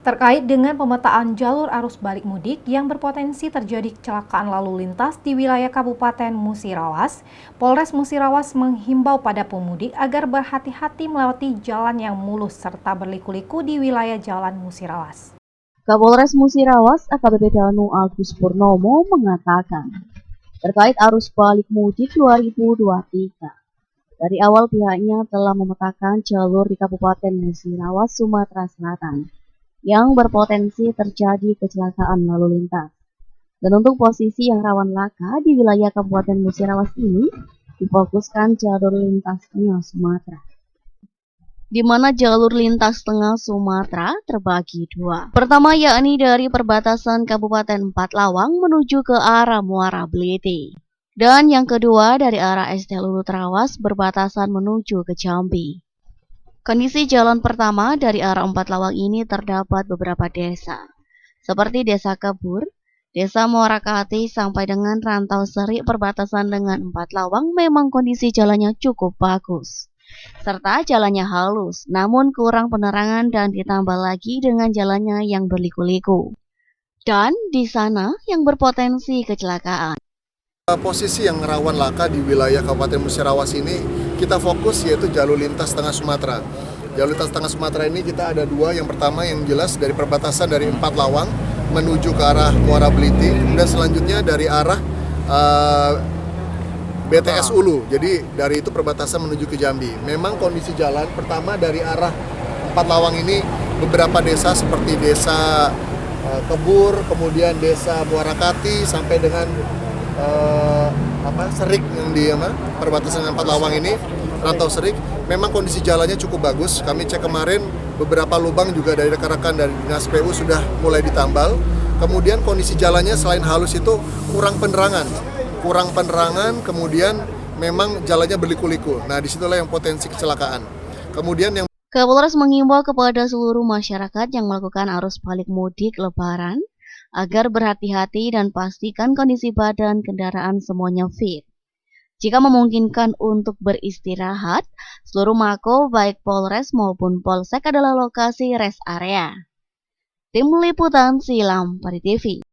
Terkait dengan pemetaan jalur arus balik mudik yang berpotensi terjadi kecelakaan lalu lintas di wilayah Kabupaten Musirawas, Polres Musirawas menghimbau pada pemudik agar berhati-hati melewati jalan yang mulus serta berliku-liku di wilayah Jalan Musirawas. Kapolres Musirawas AKBP Danu Agus Purnomo mengatakan, terkait arus balik mudik 2023, dari awal pihaknya telah memetakan jalur di Kabupaten Musirawas, Sumatera Selatan yang berpotensi terjadi kecelakaan lalu lintas. Dan untuk posisi yang rawan laka di wilayah Kabupaten Musirawas ini difokuskan jalur lintas tengah Sumatera, di mana jalur lintas tengah Sumatera terbagi dua. Pertama yakni dari perbatasan Kabupaten Empat Lawang menuju ke arah Muara Beliti. Dan yang kedua dari arah ST Lulu Trawas berbatasan menuju ke Jambi. Kondisi jalan pertama dari arah Empat Lawang ini terdapat beberapa desa, seperti Desa Kebur, Desa Muarakati sampai dengan Rantau Seri perbatasan dengan Empat Lawang memang kondisi jalannya cukup bagus, serta jalannya halus, namun kurang penerangan dan ditambah lagi dengan jalannya yang berliku-liku. Dan di sana yang berpotensi kecelakaan. Posisi yang rawan laka di wilayah Kabupaten Musirawas ini kita fokus yaitu jalur lintas tengah Sumatera. Jalur lintas tengah Sumatera ini kita ada dua. Yang pertama yang jelas dari perbatasan dari Empat Lawang menuju ke arah Muara Beliti, dan selanjutnya dari arah BTS Ulu. Jadi dari itu perbatasan menuju ke Jambi. Memang kondisi jalan pertama dari arah Empat Lawang ini beberapa desa seperti Desa Kebur, kemudian Desa Muarakati sampai dengan Serik yang di perbatasan Empat Lawang ini, Rantau Serik, memang kondisi jalannya cukup bagus. Kami cek kemarin beberapa lubang juga dari rekan-rekan dari Dinas PU sudah mulai ditambal. Kemudian kondisi jalannya selain halus itu kurang penerangan, kemudian memang jalannya berliku-liku. Nah, disitulah yang potensi kecelakaan. Kemudian yang Kapolres mengimbau kepada seluruh masyarakat yang melakukan arus balik mudik Lebaran agar berhati-hati dan pastikan kondisi badan kendaraan semuanya fit. Jika memungkinkan untuk beristirahat, seluruh mako baik Polres maupun Polsek adalah lokasi rest area. Tim Liputan Silam Pari TV.